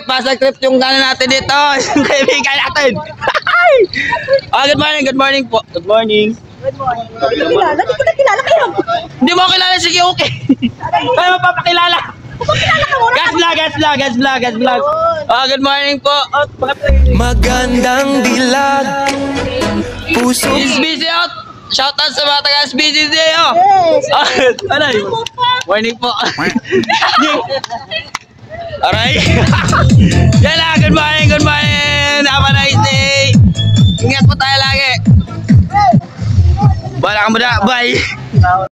Pasag trip yung gano'n natin dito. Yung kaibigan natin. Good morning, good morning po. Good morning. Good morning. Hindi ko na kilala kayo. Hindi mo kilala, sige, okay. Kaya mapapakilala. Gas vlog. Good morning po. Magandang dilag. Puso. SBC out. Shout out sa mga taga SBC. Yes. Ano yun? Morning po. Alright. Yan lang, good morning. Have a nice day. Ingat po tayo lagi. Bala ka muna, bye.